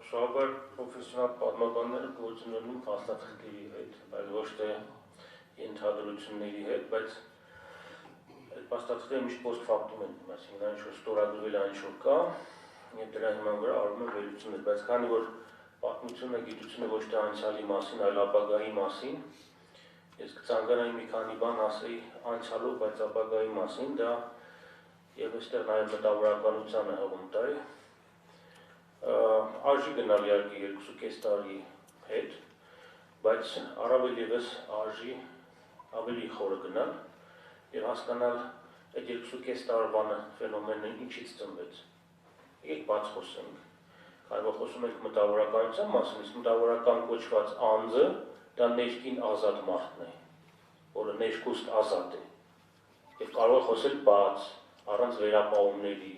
Շահաբար պրոֆեսիոնալ պատմաբանները գործ են ունենում փաստաթղթերի հետ, բայց ոչ թե ենթադրությունների հետ, բայց այդ փաստաթղթերը միշտ post factum են, այսինքն այն ինչ-որ ստորագրվել այն ինչ-որ կա, եւ դրա հիման վրա արվում են վերլուծություններ, բայց քանի որ պատմությունը, գիտությունը ոչ թե անցյալի մասին, այլ ապագայի մասին, ես կցանկանայի մի քանի բան ասեի անցյալով, բայց ապագայի մասին, դա եւ այստեղ նաեւ մտավորականությանը հղում տայի, արժի գնալ իհարկե 2.5 տարի հետ, բայց առավել ևս արժի ավելի խորը գնալ եւ հասկանալ այդ 2.5 տարվա ֆենոմենը ինչից ծնվեց։ Եկեք բաց խոսենք, քանի որ խոսում ենք մտավորականության մասին, իսկ մտավորական կոչված անձը դա ներքին ազատ մարդն է, որը ներքուստ ազատ է եւ կարող է խոսել բաց, առանց վերապահումների,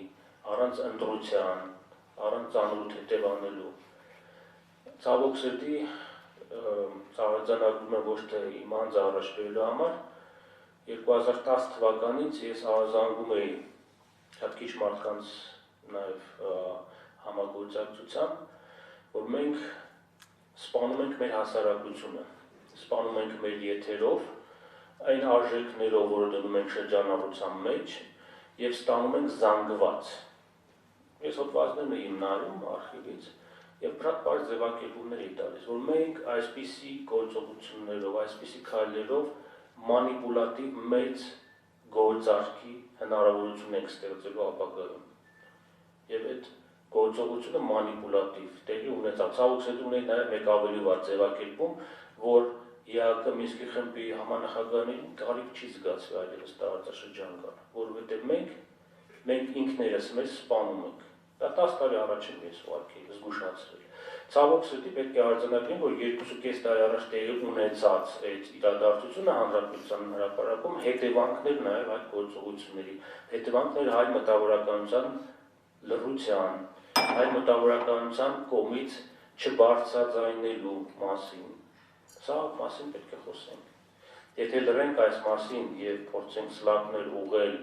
առանց ընտրության, առանց ծանոթ հետևանելու։ Ցավոք սրտի ծառայությունում ոչ թե իմ անձը առաջ բերելու համար 2010 թվականից ես զանգում էի շատ քիչ մարդկանց նաեւ համագործակցությամբ, որ մենք սպանում ենք մեր հասարակությունը, սպանում ենք մեր եթերով, այն արժեքներով, որը դնում ենք շրջանառության մեջ եւ ստանում ենք զանգված։ Ես հոդվածներն եմ նայում արխիվից եւ շատ բարձ ձևակերպումներ էի տալիս, որ մենք այսպիսի գործողություններով, այսպիսի քայլերով մանիպուլատիվ մեծ գործարքի հնարավորություն ենք ստեղծելու ապագայում։ Եվ այդ գործողությունը մանիպուլատիվ տեղի ունեցավ։ Ցավոք սրտի ունի նաև մեկ ավելի վատ ձևակերպում, որ ՀԱԿ Մինսկի խմբի համանախագահներին կարիք չի զգացվի այլևս տարածաշրջան գալ, որովհետև մենք ինքներս մեզ սպանում ենք։ Դա 10 տարի առաջ եմ ես ուղղակի զգուշացրել։ Ցավոք սրտի պետք է արձանագրեմ, որ 2.5 տարի առաջ տեղի ունեցած այդ իրադարձությունը հանրապետության հրապարակում հետևանքներ նաև այդ գործողությունների, հետևանքներ հայ մտավորականության լռության, հայ մտավորականության կողմից չբարձրաձայնելու մասին։ Սա մասին պետք է խոսենք։ Եթե լռենք այս մասին եւ փորձենք սլակներ ուղղել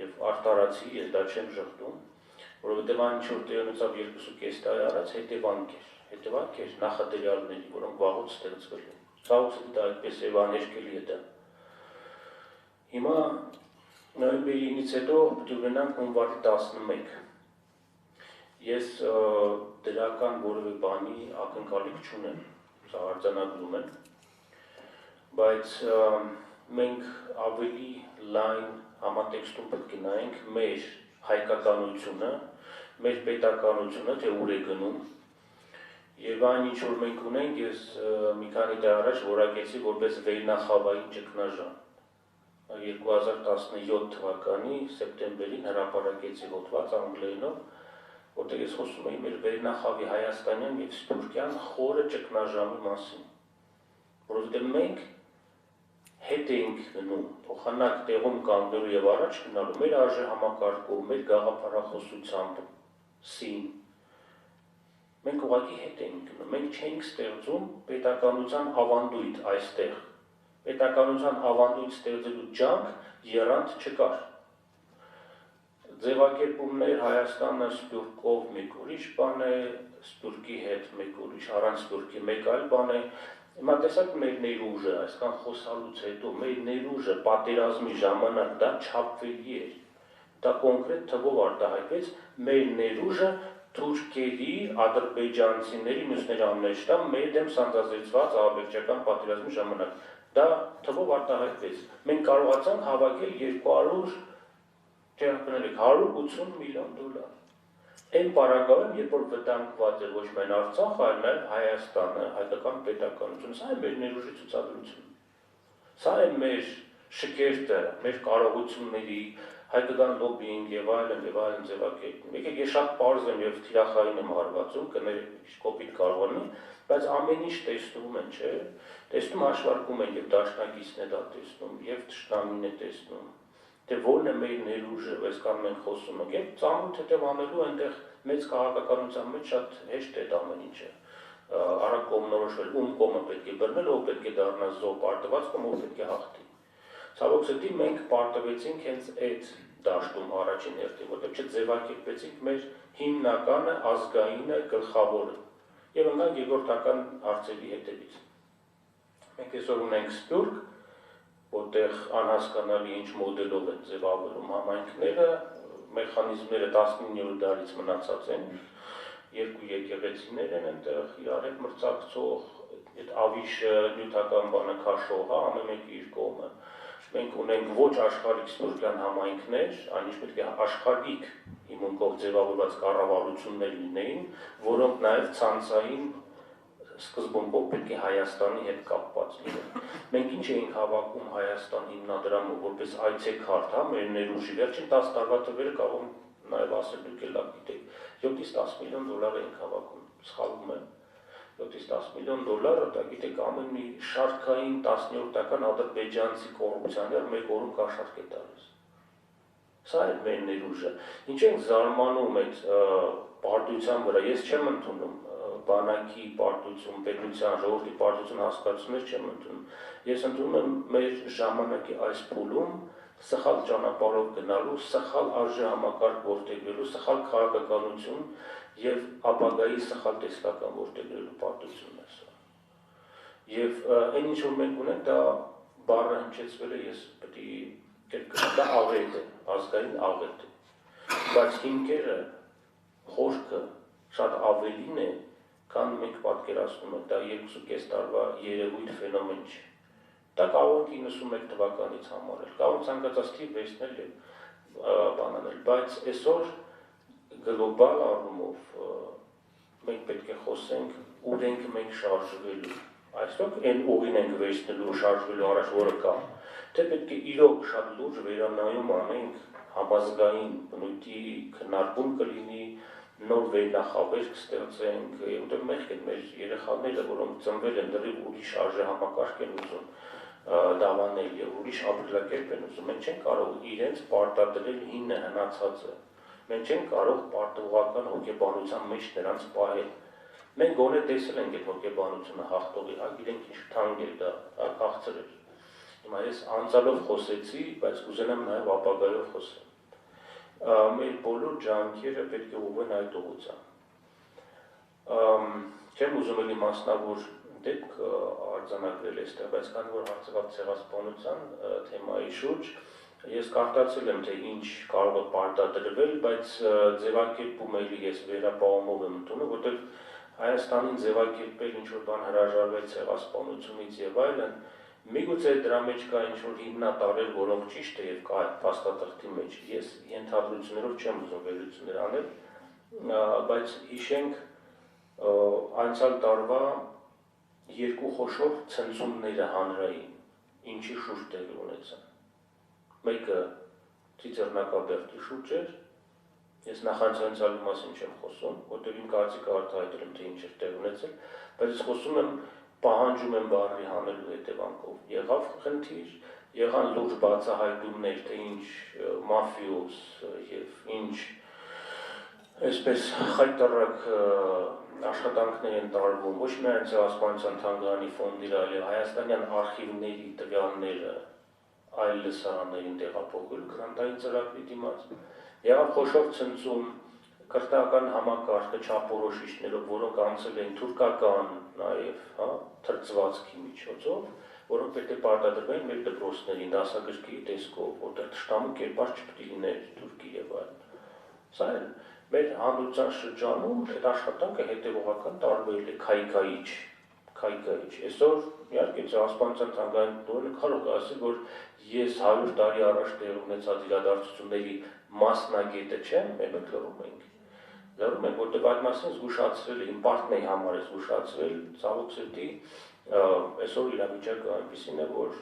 եւ արտարացի, ես դա չեմ ժխտում, որովհետեւ այն ինչ որ տեղի ունեցավ 2.5 տարի առաջ հետևանք էր նախադրյալների, որոնք վաղուց ստեղծվել են։ Ցավոք սրտի դա այդպես եվաներկելի է դա։ Հիմա նոյեմբերի 9-ից հետո պետք է ունենանք հունվարի 11։ Ես դրական որևէ բանի ակնկալիք չունեմ, սա արձանագրում եմ, բայց մենք ավելի լայն համատեքստում պետք է նայենք մեր հայկականությունը, մեր պետականությունը, թե ուր է գնում, եւ այն ինչ որ մենք ունենք, ես մի քանի տարի առաջ որակեցի որպես վերնախավային ճգնաժամ։ 2017 թվականի սեպտեմբերին հրապարակեցի հոդված անգլերենով, որտեղ ես խոսում էի մեր վերնախավի հայաստանյան եւ սփյուռքյան խորը ճգնաժամի մասին, որովհետեւ մենք հետ էինք գնում, փոխանակ տեղում կանգնելու եւ առաջ գնալու մեր արժեհամակարգով, մեր գաղափարախոսությամբ, սին։ Մենք ուղղակի հետ էինք գնում, մենք չէինք ստեղծում պետականության ավանդույթ այստեղ։ Պետականության ավանդույթ ստեղծելու ջանք երանգ չկար։ Ձևակերպումներ Հայաստանը սփյուռքով մեկ ուրիշ բան է, սփյուռքի հետ մեկ ուրիշ, առանց սփյուռքի մեկ այլ բան է։ Հիմա տեսակ մեր ներուժը, այսքան խոսալուց հետո մեր ներուժը պատերազմի ժամանակ դա չափվելի էր։ Դա կոնկրետ թվով արտահայտվեց մեր ներուժը թուրքերի, ադրբեջանցիների, մյուսների անուններ չտամ, մեր դեմ սանձազերծված ահաբեկչական պատերազմի ժամանակ։ Դա թվով արտահայտվեց։ Մենք կարողացանք հավաքել 180 միլիոն դոլար։ Այն պարագայում, երբ որ վտանգված է ոչ միայն Արցախը, այլ նաև Հայաստանը, հայկական պետականությունը, սա է մեր ներուժի ցուցադրությունը։ Սա է մեր շքերթը, մեր կարողությունների, հայկական լոբինգ եւ այլն ձևակերպում։ Եկեք ես շատ պարզ եմ եւ թիրախային եմ հարվածում, կներեք կոպիտ կարող լինի, բայց ամեն ինչ տեսնում են, չէ՞։ Տեսնում հաշվարկում են եւ դաշնակիցն է դա տեսնում, եւ թշնամին է տեսնում։ Թե որն է մեր ներուժը, այսքան մենք խոսում ենք, եւ ծանոթ հետևանելու այնտեղ մեծ քաղաքականության մեջ շատ հեշտ է դա ամեն ինչը։ Արագ կողմնորոշվել, ում կողմը պետք է բռնել, ով պետք է դառնա զոհ, պարտված կողմ, ով պետք է հաղթի։ Ցավոք սրտի մենք պարտվեցինք հենց այդ դաշտում առաջին հերթին, որտեղ չձևակերպեցինք մեր հիմնականը, ազգայինը, գլխավորը եւ ընկանք երկրորդական հարցերի հետևից։ Մենք այսօր ունենք Սփյուռք, որտեղ անհասկանալի ինչ մոդելով են ձևավորում համայնքները, մեխանիզմները 19-րդ դարից մնացած են, երկու եկեղեցիներ են այնտեղ իրար հետ մրցակցող, այդ ավիշը նյութական բանը քաշող, ամեն մեկը իր կողմը։ Մենք ունենք ոչ աշխարհիկ սփյուռքյան համայնքներ, այնինչ պետք է աշխարհիկ հիմունքով ձևավորված կառավարություններ լինեին, որոնք նաև ցանցային սկզբունքով պետք է Հայաստանի հետ կապված լինեն։ Մենք ինչ էինք հավաքում Հայաստան հիմնադրամը որպես այցեքարտ, մեր ներուժի վերջին 10 տարվա թվերը կարող եմ նաև ասել, դուք էլ լավ գիտեք, 7-ից 10 միլիոն դոլար էինք հավաքում, սխալվում եմ, 7-ից 10 միլիոն դոլարը, դա գիտեք, ամեն մի շարքային 10-րդական ադրբեջանցի կոռուպցիաներ մեկ օրում կաշառք է տալիս։ Սա է մեր ներուժը։ Ինչ ենք զարմանում այդ պարտության վրա, ես չեմ ընդունում բանակի պարտություն, պետության, ժողովրդի պարտություն հասկացումներ չեմ ընդունում։ Ես ընդունում եմ մեր ժամանակի այս փուլում սխալ ճանապարհով գնալու, սխալ արժեհամակարգ որդեգրելու, սխալ քաղաքականություն եւ ապագայի սխալ տեսլական որդեգրելու պարտությունն է սա։ Եվ այն ինչ որ մենք ունենք, դա բառը հնչեցվել է, ես պետք է կերկրեմ, դա աղետ է, ազգային աղետ է։ Բայց հիմքերը, խորքը շատ ավելին է, քան մենք պատկերացնում ենք, դա 2.5 տարվա երևույթ ֆենոմեն չէ։ Դա կարող ենք 91 թվականից համարել, կարող ցանկացած թիվ վերցնել եւ բանանել, բայց այսօր գլոբալ առումով մենք պետք է խոսենք ուր ենք մենք շարժվելու, այսօր այն ուղին ենք վերցնելու շարժվելու առաջ, որը կա, թե պետք է իրոք շատ լուրջ վերանայում անենք համազգային բնույթի քննարկում կլինի, նոր վերնախավեր կստեղծենք, որտեղ մեղք են մեր երեխաները, որոնք ծնվել են դեռ ուրիշ արժեհամակարգ են ուզում դավանել եւ ուրիշ ապրելակերպ են ուզում, մենք չենք կարող իրենց պարտադրել հինը հնացածը, մենք չենք կարող պարտուղական հոգեբանության մեջ նրանց պահել։ Մենք գոնե տեսել ենք այդ հոգեբանությունը հաղթողի, գիտենք ինչ թանկ է դա, քաղցր է։ Հիմա ես անցյալով խոսեցի, բայց կուզենամ նաեւ ապագայով խոսել։ Մեր բոլոր ջանքերը պետք է ուղղվեն այդ ուղղությամբ։ Չեմ ուզում էլի մասնավոր դեպք արձանագրել այստեղ, բայց քանի որ հարցված ցեղասպանության թեմայի շուրջ, ես կարդացել եմ, թե ինչ կարող է պարտադրվել, բայց ձևակերպում էլի ես վերապահումով եմ ընդունում, որտեղ Հայաստանին ձևակերպել ինչ-որ բան հրաժարվել ցեղասպանությունից եւ այլն, միգուցե դրա մեջ կա ինչ-որ հիմնատարեր, որոնք ճիշտ է եւ կա այդ փաստաթղթի մեջ, ես ենթադրություններով չեմ ուզում վերլուծություններ անել, բայց հիշենք անցյալ տարվա երկու խոշոր ցնցումները հանրային, ինչի շուրջ տեղի ունեցան։ Մեկը Ծիծեռնակաբերդի շուրջ էր, ես նախանցանցալի մասին չեմ խոսում, որտեղ իմ կարծիքը արտահայտել եմ, թե ինչ էր տեղ ունեցել, բայց ես խոսում եմ, պահանջում եմ բառի հանելու հետևանքով։ Եղավ խնդիր, եղան լուրջ բացահայտումներ, թե ինչ մաֆիոզ եւ ինչ այսպես խայտարակ աշխատանքներ են տարվում, ոչ միայն ցեղասպանության թանգարանի ֆոնդի, այլ հայաստանյան արխիվների տվյալները այլ լսարաններին տեղափոխելու գրանտային ծրագրի դիմաց։ Եղավ խոշոր ցնցում կրթական համակարգը չափորոշիչներով, որոնք անցել են թուրքական նաև, թրծվածքի միջոցով, որոնք պետք է պարտադրվեն մեր դպրոցներին դասագրքի տեսքով, որտեղ թշնամու կերպար չպետք է լիներ Թուրքի եւ այլն։ Սա է մեր հանդուրժան շրջանում այդ աշխատանքը հետևողական տարբերել է քայքայիչ։ Այսօր իհարկե ցեղասպանության թանգարանը կարող է ասել, որ ես 100 տարի առաջ տեղ ունեցած իրադարձությունների մասնագետը չեմ, մենք լռում ենք, որտեղ այդ մասին զգուշացրել է, իմ պարտքն է համար է զգուշացրել, ցավոք սրտի, այսօր իրավիճակը այնպիսին է, որ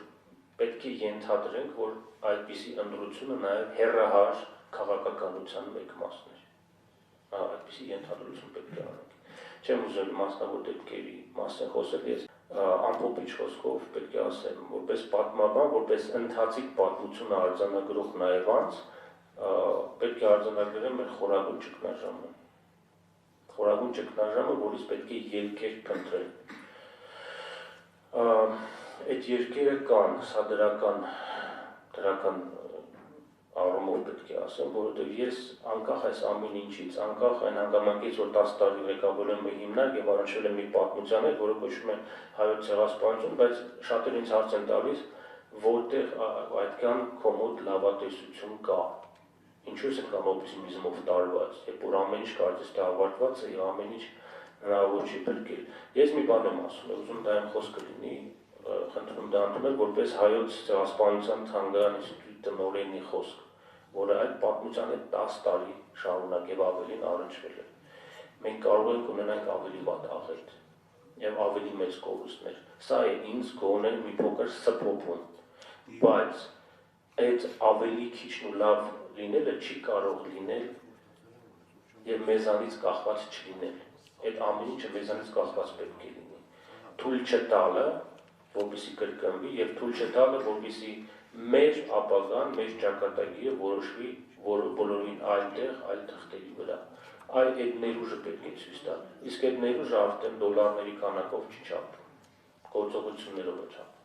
պետք է ենթադրենք, որ այդպիսի ընտրությունը նաև հեռահար քաղաքականության մեկ մասն է, այդպիսի ենթադրություն պետք է անենք։ Չեմ ուզում մասնավոր դեպքերի մասին խոսել, ես ամփոփիչ խոսքով պետք է ասեմ, որպես պատմաբան, որպես ընթացիկ պատմությունը արձանագրող նաև անձ, պետք է արձանագրեմ մեր խորագույն ճգնաժամը, որից պետք է ելքեր փնտրել։ Այդ երկերը կան, սա դրական առումով պետք է ասեմ, որովհետև ես անկախ այս ամեն ինչից, անկախ այն հանգամանքից, որ 10 տարի ղեկավարել եմ մի հիմնարկ եւ առնչվել եմ մի պատմության հետ, որը կոչվում է հայոց ցեղասպանություն, բայց շատերին ինձ հարց են տալիս, որտեղ այդքան կոմոդ լավատեսություն կա։ Ինչու է կամոպտիմիզմով տարված, երբ որ ամեն ինչ կարծես թե ավարտված է եւ ամեն ինչ հնարավոր չի փրկել։ Ես մի բան եմ ասում, ուզում դա իմ խոսքը լինի, խնդրում դա ընդունել որպես հայոց ցեղասպանության թանգարան ինստիտուտի տնօրենի խոսք, որը այդ պատմության հետ 10 տարի շարունակ եւ ավելին առնչվել է։ Մենք կարող ենք ունենալ ավելի վատ աղետ եւ ավելի մեծ կորուստներ։ Սա է ինձ գոնե մի փոքր սփոփում, բայց այդ ավելի քիչն ու լավ լինելը չի կարող լինել եւ մեզանից կախված չլինել։ Այդ ամեն ինչը մեզանից կախված պետք է լինի։ Թույլ չտալը, որպեսզի կրկնվի եւ թույլ չտալը, որպեսզի մեր ապագան, մեր ճակատագիրը որոշվի բոլորին այլ տեղ, այլ թղթերի վրա։ Այդ ներուժը պետք է ցույց տալ։ Իսկ այդ ներուժը արդեն դոլարների քանակով չի չափվում, գործողություններով է չափվում։